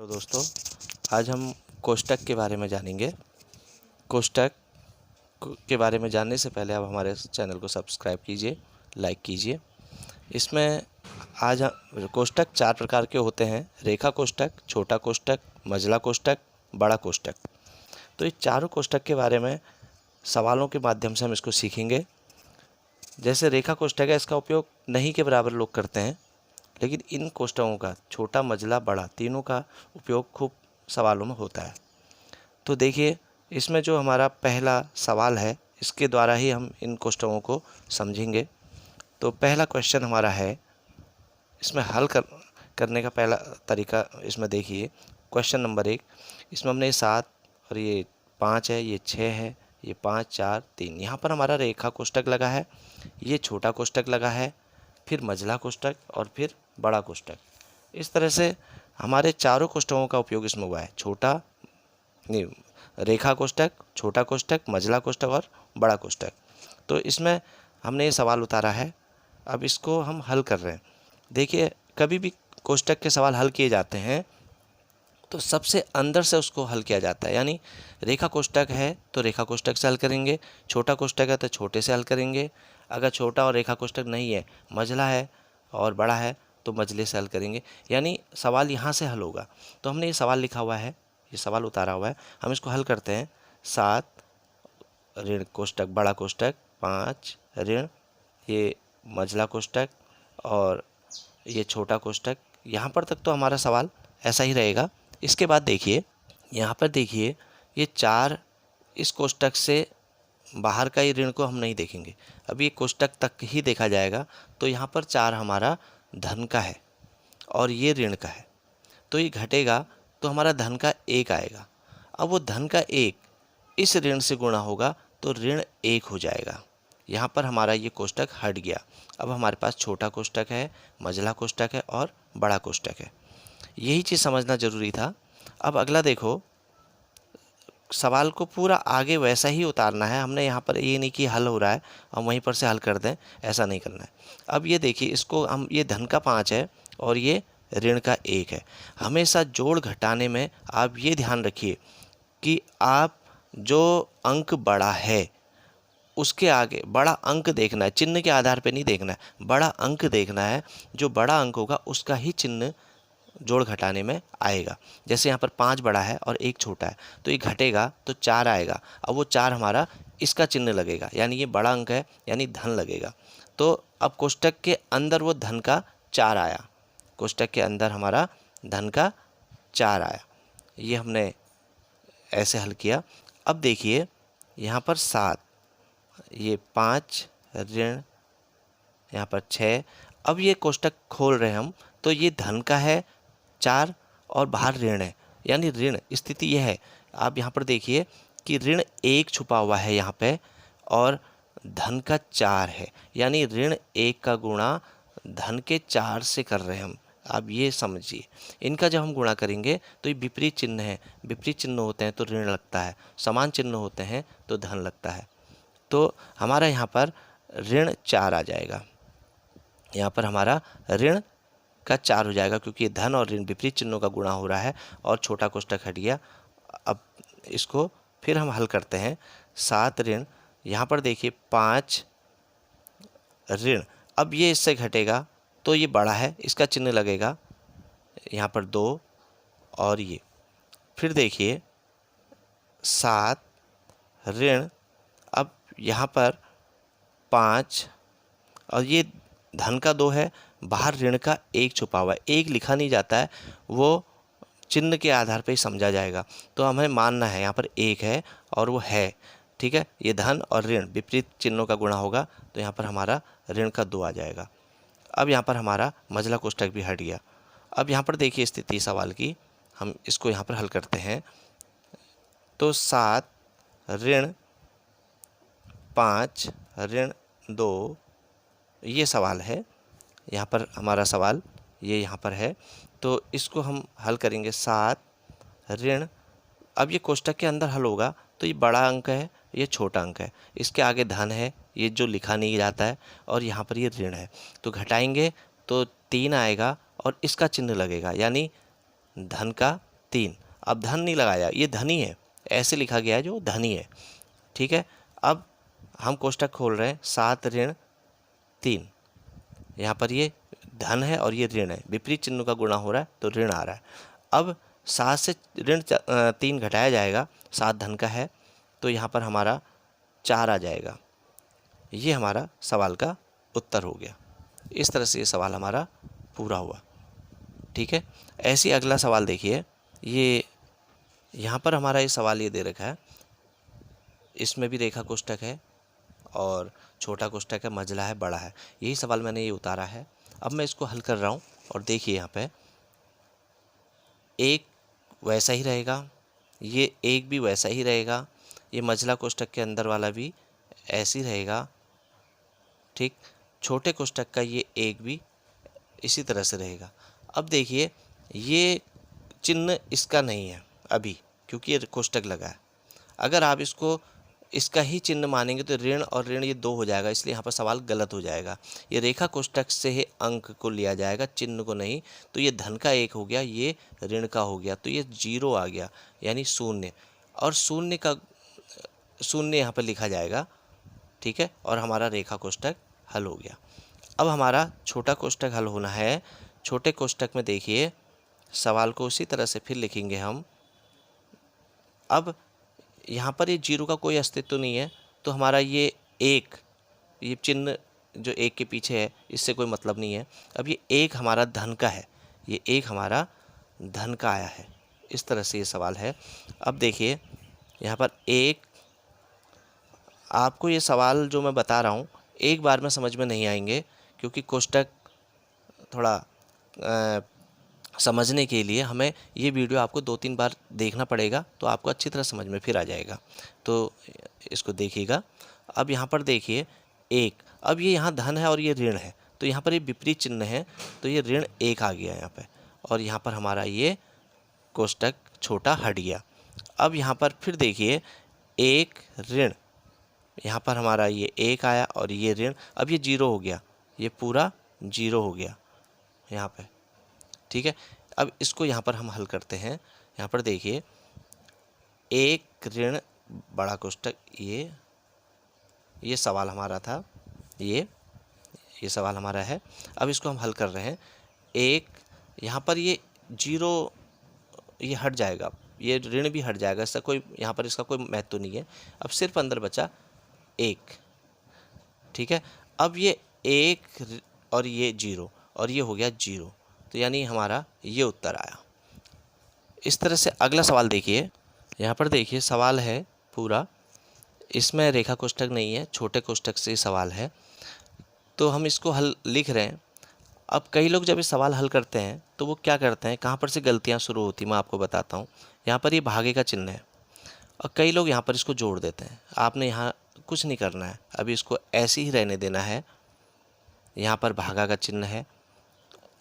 Hello दोस्तों, आज हम कोष्ठक के बारे में जानेंगे। कोष्ठक के बारे में जानने से पहले आप हमारे चैनल को सब्सक्राइब कीजिए, लाइक कीजिए। इसमें कोष्ठक 4 प्रकार के होते हैं: रेखा कोष्ठक, छोटा कोष्ठक, मझला कोष्ठक, बड़ा कोष्ठक। तो ये चारों कोष्ठक के बारे में सवालों के माध्यम से हम इसको सीखेंगे। जैसे रेखा कोष्ठक है, इसका उपयोग नहीं के बराबर लोग करते हैं, लेकिन इन कोष्ठकों का छोटा, मझला, बड़ा तीनों का उपयोग खूब सवालों में होता है। तो देखिए, इसमें जो हमारा पहला सवाल है, इसके द्वारा ही हम इन कोष्ठकों को समझेंगे। तो पहला क्वेश्चन हमारा है, इसमें करने का पहला तरीका इसमें देखिए। क्वेश्चन नंबर 1, इसमें हमने 7 और ये 5 है, ये 6 है, ये 5, 4, 3। यहाँ पर हमारा रेखा कोष्ठक लगा है, ये छोटा कोष्ठक लगा है, फिर मझला कोष्ठक और फिर बड़ा कोष्ठक। इस तरह से हमारे चारों कोष्ठकों का उपयोग इसमें हुआ है। रेखा कोष्ठक, छोटा कोष्ठक, मझला कोष्ठक और बड़ा कोष्ठक। तो इसमें हमने ये सवाल उतारा है, अब इसको हम हल कर रहे हैं। देखिए, कभी भी कोष्ठक के सवाल हल किए जाते हैं तो सबसे अंदर से उसको हल किया जाता है। यानी रेखा कोष्ठक है तो रेखा कोष्ठक से हल करेंगे, छोटा कोष्ठक है तो छोटे से हल करेंगे। अगर छोटा और रेखा कोष्ठक नहीं है, मझला है और बड़ा है, तो मझले से हल करेंगे। यानी सवाल यहाँ से हल होगा। तो हमने ये सवाल लिखा हुआ है, ये सवाल उतारा हुआ है, हम इसको हल करते हैं। 7 ऋण कोष्ठक बड़ा कोष्ठक, 5 ऋण ये मझला कोष्ठक और ये छोटा कोष्ठक। यहाँ पर तक तो हमारा सवाल ऐसा ही रहेगा। इसके बाद देखिए, यहाँ पर देखिए, ये 4 इस कोष्ठक से बाहर का ही ऋण को हम नहीं देखेंगे, अब ये कोष्ठक तक ही देखा जाएगा। तो यहाँ पर 4 हमारा धन का है और ये ऋण का है, तो ये घटेगा तो हमारा धन का 1 आएगा। अब वो धन का 1 इस ऋण से गुणा होगा तो ऋण 1 हो जाएगा। यहाँ पर हमारा ये कोष्ठक हट गया। अब हमारे पास छोटा कोष्ठक है, मझला कोष्ठक है और बड़ा कोष्ठक है। यही चीज़ समझना जरूरी था। अब अगला देखो, सवाल को पूरा आगे वैसा ही उतारना है। हमने यहाँ पर ये नहीं कि हल हो रहा है हम वहीं पर से हल कर दें, ऐसा नहीं करना है। अब ये देखिए, इसको हम, ये धन का 5 है और ये ऋण का 1 है। हमेशा जोड़ घटाने में आप ये ध्यान रखिए कि आप जो अंक बड़ा है उसके आगे बड़ा अंक देखना है, चिन्ह के आधार पे नहीं देखना है, बड़ा अंक देखना है। जो बड़ा अंक होगा उसका ही चिन्ह जोड़ घटाने में आएगा। जैसे यहाँ पर 5 बड़ा है और 1 छोटा है, तो ये घटेगा तो 4 आएगा। अब वो 4 हमारा इसका चिन्ह लगेगा, यानी ये बड़ा अंक है, यानी धन लगेगा। तो अब कोष्ठक के अंदर वो धन का 4 आया, कोष्ठक के अंदर हमारा धन का 4 आया। ये हमने ऐसे हल किया। अब देखिए, यहाँ पर 7, ये 5 ऋण, यहाँ पर 6। अब ये कोष्ठक खोल रहे हैं हम, तो ये धन का है 4 और बाहर ऋण है, यानी ऋण स्थिति यह है। आप यहाँ पर देखिए कि ऋण 1 छुपा हुआ है यहाँ पे और धन का 4 है, यानी ऋण 1 का गुणा धन के 4 से कर रहे हैं हम। आप ये समझिए, इनका जब हम गुणा करेंगे तो ये विपरीत चिन्ह है। विपरीत चिन्ह होते हैं तो ऋण लगता है, समान चिन्ह होते हैं तो धन लगता है। तो हमारा यहाँ पर ऋण 4 आ जाएगा। यहाँ पर हमारा ऋण का 4 हो जाएगा, क्योंकि धन और ऋण विपरीत चिन्हों का गुणा हो रहा है और छोटा कोष्ठक हट गया। अब इसको फिर हम हल करते हैं। 7 ऋण, यहाँ पर देखिए 5 ऋण, अब ये इससे घटेगा तो ये बड़ा है, इसका चिन्ह लगेगा यहाँ पर 2 और ये। फिर देखिए 7 ऋण, अब यहाँ पर 5 और ये धन का 2 है, बाहर ऋण का 1 छुपा हुआ है। 1 लिखा नहीं जाता है, वो चिन्ह के आधार पे ही समझा जाएगा। तो हमें मानना है यहाँ पर 1 है और वो है, ठीक है। ये धन और ऋण विपरीत चिन्हों का गुणा होगा, तो यहाँ पर हमारा ऋण का 2 आ जाएगा। अब यहाँ पर हमारा मझला कोष्ठक भी हट गया। अब यहाँ पर देखिए स्थिति सवाल की, हम इसको यहाँ पर हल करते हैं। तो 7 ऋण 5 ऋण 2, ये सवाल है। यहाँ पर हमारा सवाल ये यहाँ पर है, तो इसको हम हल करेंगे। 7 ऋण, अब ये कोष्ठक के अंदर हल होगा तो ये बड़ा अंक है, ये छोटा अंक है, इसके आगे धन है, ये जो लिखा नहीं जाता है, और यहाँ पर ये ऋण है। तो घटाएंगे तो 3 आएगा और इसका चिन्ह लगेगा, यानी धन का 3। अब धन नहीं लगाया, ये धनी है, ऐसे लिखा गया है जो धनी है, ठीक है। अब हम कोष्टक खोल रहे हैं, 7 ऋण 3, यहाँ पर ये धन है और ये ऋण है, विपरीत चिन्ह का गुणा हो रहा है तो ऋण आ रहा है। अब 7 से ऋण 3 घटाया जाएगा, 7 धन का है तो यहाँ पर हमारा 4 आ जाएगा। ये हमारा सवाल का उत्तर हो गया। इस तरह से ये सवाल हमारा पूरा हुआ, ठीक है। ऐसे ही अगला सवाल देखिए, ये यहाँ पर हमारा ये सवाल ये दे रखा है, इसमें भी रेखा कोष्टक है और छोटा कोष्टक है, मझला है, बड़ा है। यही सवाल मैंने ये उतारा है। अब मैं इसको हल कर रहा हूँ और देखिए यहाँ पे एक वैसा ही रहेगा, ये एक भी वैसा ही रहेगा, ये मझला कोष्टक के अंदर वाला भी ऐसे ही रहेगा, ठीक। छोटे कोष्टक का ये एक भी इसी तरह से रहेगा। अब देखिए ये चिन्ह इसका नहीं है अभी, क्योंकि ये कोष्टक लगा है। अगर आप इसको इसका ही चिन्ह मानेंगे तो ऋण और ऋण ये 2 हो जाएगा, इसलिए यहाँ पर सवाल गलत हो जाएगा। ये रेखा कोष्टक से ही अंक को लिया जाएगा, चिन्ह को नहीं। तो ये धन का 1 हो गया, ये ऋण का हो गया, तो ये 0 आ गया, यानी 0। और 0 का 0 यहाँ पर लिखा जाएगा, ठीक है। और हमारा रेखा कोष्टक हल हो गया। अब हमारा छोटा कोष्टक हल होना है। छोटे कोष्टक में देखिए सवाल को उसी तरह से फिर लिखेंगे हम। अब यहाँ पर ये 0 का कोई अस्तित्व नहीं है, तो हमारा ये 1, ये चिन्ह जो 1 के पीछे है इससे कोई मतलब नहीं है। अब ये 1 हमारा धन का है, ये 1 हमारा धन का आया है। इस तरह से ये सवाल है। अब देखिए यहाँ पर आपको ये सवाल जो मैं बता रहा हूँ एक बार में समझ में नहीं आएंगे, क्योंकि कोष्टक थोड़ा समझने के लिए हमें ये वीडियो आपको 2-3 बार देखना पड़ेगा, तो आपको अच्छी तरह समझ में फिर आ जाएगा। तो इसको देखिएगा। अब यहाँ पर देखिए 1, अब ये यहाँ धन है और ये ऋण है, तो यहाँ पर ये विपरीत चिन्ह है, तो ये ऋण 1 आ गया यहाँ पे, और यहाँ पर हमारा ये कोष्टक छोटा हट गया। अब यहाँ पर फिर देखिए 1 ऋण, यहाँ पर हमारा ये 1 आया और ये ऋण, अब ये 0 हो गया, ये पूरा 0 हो गया यहाँ पे, ठीक है। अब इसको यहाँ पर हम हल करते हैं। यहाँ पर देखिए 1 ऋण बड़ा कोष्टक, ये सवाल हमारा था, ये सवाल हमारा है। अब इसको हम हल कर रहे हैं। 1 यहाँ पर ये 0 ये हट जाएगा, ये ऋण भी हट जाएगा, इसका कोई यहाँ पर इसका कोई महत्व नहीं है। अब सिर्फ अंदर बचा 1, ठीक है। अब ये 1 और ये 0 और ये हो गया 0, तो यानी हमारा ये उत्तर आया। इस तरह से अगला सवाल देखिए। यहाँ पर देखिए सवाल है पूरा, इसमें रेखा कोष्टक नहीं है, छोटे कोष्टक से सवाल है, तो हम इसको हल लिख रहे हैं। अब कई लोग जब इस सवाल हल करते हैं तो वो क्या करते हैं, कहाँ पर से गलतियाँ शुरू होती मैं आपको बताता हूँ। यहाँ पर ये भागे का चिन्ह है और कई लोग यहाँ पर इसको जोड़ देते हैं। आपने यहाँ कुछ नहीं करना है, अभी इसको ऐसे ही रहने देना है। यहाँ पर भागा का चिन्ह है,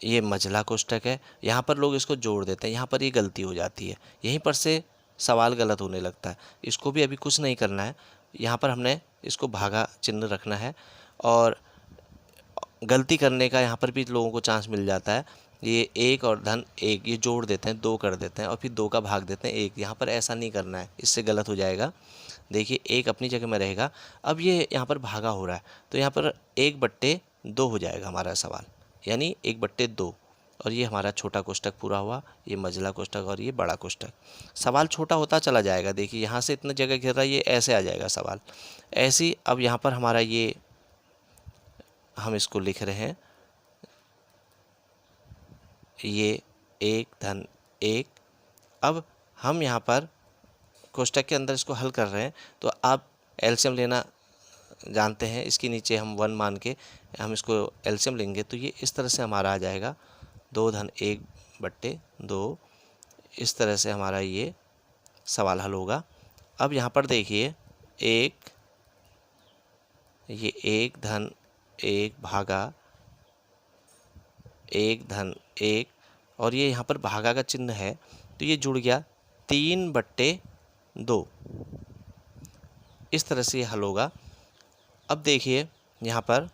ये मझला कोष्टक है, यहाँ पर लोग इसको जोड़ देते हैं, यहाँ पर ये गलती हो जाती है, यहीं पर से सवाल गलत होने लगता है। इसको भी अभी कुछ नहीं करना है, यहाँ पर हमने इसको भागा चिन्ह रखना है और गलती करने का यहाँ पर भी लोगों को चांस मिल जाता है। ये 1 और धन 1 ये जोड़ देते हैं, 2 कर देते हैं और फिर 2 का भाग देते हैं 1। यहाँ पर ऐसा नहीं करना है, इससे गलत हो जाएगा। देखिए 1 अपनी जगह में रहेगा। अब ये यहाँ पर भागा हो रहा है, तो यहाँ पर 1/2 हो जाएगा हमारा सवाल, यानी 1/2। और ये हमारा छोटा कोष्टक पूरा हुआ, ये मझला कोष्टक और ये बड़ा कोष्टक। सवाल छोटा होता चला जाएगा। देखिए यहाँ से इतना जगह घेर रहा है, ये ऐसे आ जाएगा सवाल ऐसी। अब यहाँ पर हमारा ये हम इसको लिख रहे हैं, ये 1 धन 1। अब हम यहाँ पर कोष्टक के अंदर इसको हल कर रहे हैं, तो आप एलसीएम लेना जानते हैं। इसके नीचे हम 1 मान के हम इसको एलसीएम लेंगे, तो ये इस तरह से हमारा आ जाएगा 2 धन 1/2। इस तरह से हमारा ये सवाल हल होगा। अब यहाँ पर देखिए ये 1 धन 1 भागा 1 धन 1 और ये यहाँ पर भागा का चिन्ह है, तो ये जुड़ गया 3/2। इस तरह से ये हल होगा। अब देखिए यहाँ पर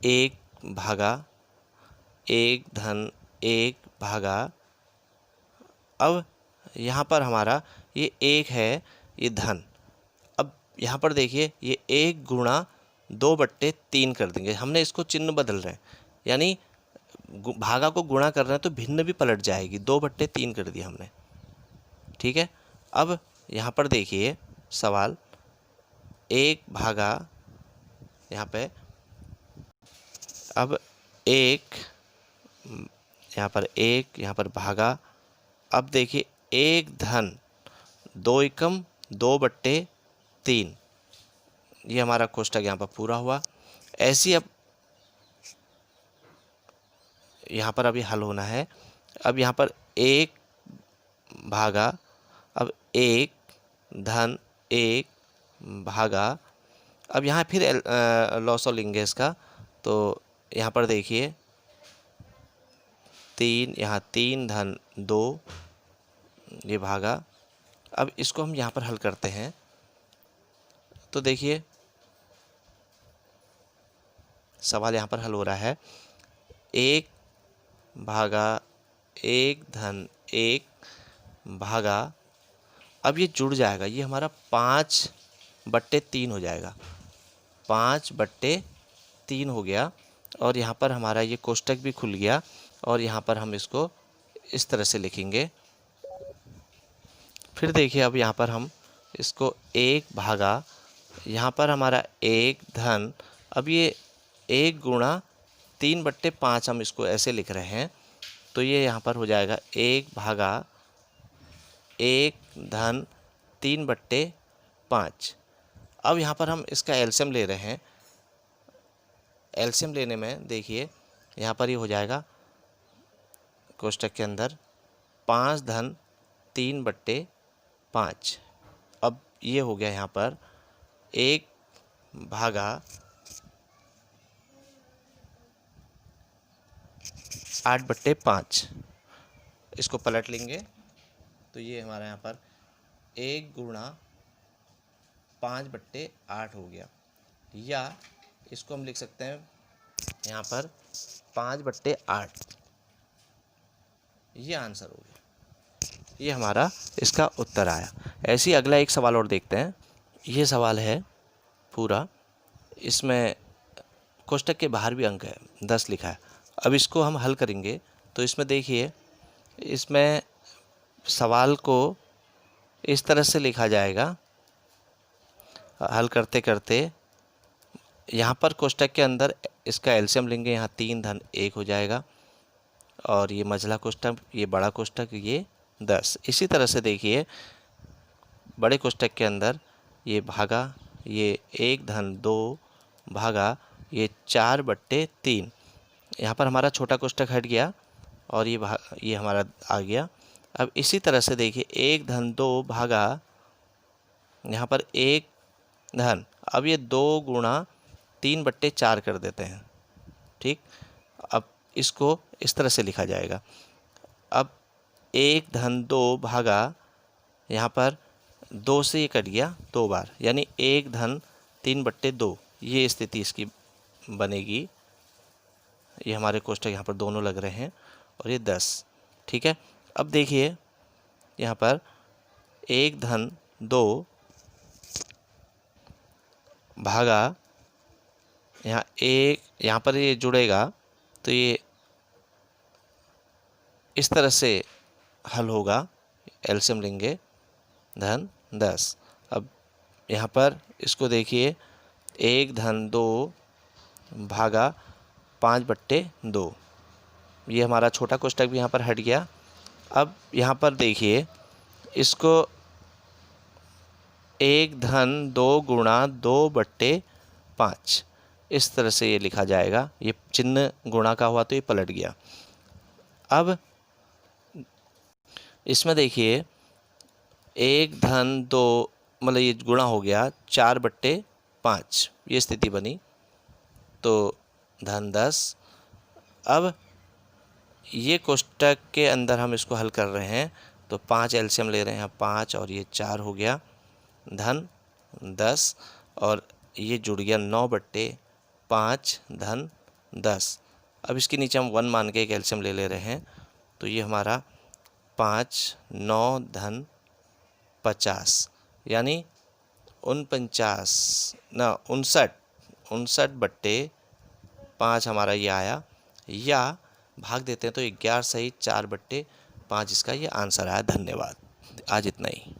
1 भागा 1 धन 1 भागा अब यहाँ पर हमारा ये 1 है, ये धन। अब यहाँ पर देखिए ये 1 गुणा 2/3 कर देंगे। हमने इसको चिन्ह बदल रहे हैं, यानी भागा को गुणा कर रहे हैं तो भिन्न भी पलट जाएगी। 2/3 कर दिया हमने, ठीक है। अब यहाँ पर देखिए सवाल, 1 भागा यहाँ पे, अब 1 यहाँ पर 1, यहाँ पर भागा। अब देखिए 1 धन 2 एकम 2/3, ये हमारा कोष्टक यहाँ पर पूरा हुआ। ऐसी अब यहाँ पर अभी हल होना है। अब यहाँ पर 1 भागा, अब 1 धन 1 भागा। अब यहाँ फिर लॉसो लेंगे इसका, तो यहाँ पर देखिए 3, यहाँ 3 धन 2, ये भागा। अब इसको हम यहाँ पर हल करते हैं, तो देखिए सवाल यहाँ पर हल हो रहा है। 1 भागा 1 धन 1 भागा। अब ये जुड़ जाएगा, ये हमारा 5/3 हो जाएगा। 5/3 हो गया, और यहाँ पर हमारा ये कोष्टक भी खुल गया। और यहाँ पर हम इसको इस तरह से लिखेंगे। फिर देखिए अब यहाँ पर हम इसको 1 भागा, यहाँ पर हमारा 1 धन, अब ये 1 गुणा 3/5 हम इसको ऐसे लिख रहे हैं, तो ये यहाँ पर हो जाएगा 1 भागा 1 धन 3/5। अब यहाँ पर हम इसका एलसीएम ले रहे हैं। एलसीएम लेने में देखिए यहाँ पर ये हो जाएगा कोष्टक के अंदर 5 धन 3/5। अब ये हो गया यहाँ पर 1 भागा 8/5। इसको पलट लेंगे तो ये हमारा यहाँ पर 1 गुणा 5/8 हो गया, या इसको हम लिख सकते हैं यहाँ पर 5/8। ये आंसर हो गया, ये हमारा इसका उत्तर आया। ऐसे ही अगला एक सवाल और देखते हैं। ये सवाल है पूरा, इसमें कोष्टक के बाहर भी अंक है, 10 लिखा है। अब इसको हम हल करेंगे, तो इसमें देखिए इसमें सवाल को इस तरह से लिखा जाएगा। हल करते करते यहाँ पर कोष्टक के अंदर इसका एलसीएम लेंगे, यहाँ 3 धन 1 हो जाएगा, और ये मझला कोष्टक, ये बड़ा कोष्टक, ये 10। इसी तरह से देखिए बड़े कोष्टक के अंदर ये भागा, ये 1 धन 2 भागा, ये 4/3। यहाँ पर हमारा छोटा कोष्टक हट गया और ये हमारा आ गया। अब इसी तरह से देखिए 1 धन 2 भागा, यहाँ पर 1 धन, अब ये 2 गुणा 3/4 कर देते हैं, ठीक। अब इसको इस तरह से लिखा जाएगा। अब 1 धन 2 भागा, यहाँ पर 2 से ये कट गया 2 बार, यानी 1 धन 3/2, ये स्थिति इसकी बनेगी। ये हमारे कोष्टक यहाँ पर दोनों लग रहे हैं, और ये 10, ठीक है। अब देखिए यहाँ पर 1 धन 2 भागा, यहाँ पर ये जुड़ेगा, तो ये इस तरह से हल होगा। एलसीएम लेंगे, धन 10। अब यहाँ पर इसको देखिए 1 धन 2 भागा 5/2, ये हमारा छोटा कोष्टक भी यहाँ पर हट गया। अब यहाँ पर देखिए इसको 1 धन 2 गुणा 2/5, इस तरह से ये लिखा जाएगा। ये चिन्ह गुणा का हुआ तो ये पलट गया। अब इसमें देखिए 1 धन 2, मतलब ये गुणा हो गया 4/5, ये स्थिति बनी, तो धन 10। अब ये कोष्टक के अंदर हम इसको हल कर रहे हैं, तो 5 एलसीएम ले रहे हैं, 5 और ये 4 हो गया, धन 10, और ये जुड़ गया 9/5 धन 10। अब इसके नीचे हम 1 मान के एक एलसीएम ले रहे हैं, तो ये हमारा 5 9 धन 50 यानी 59 हमारा ये आया, या भाग देते हैं तो 11 सही 4/5 इसका ये आंसर आया। धन्यवाद। आज इतना ही।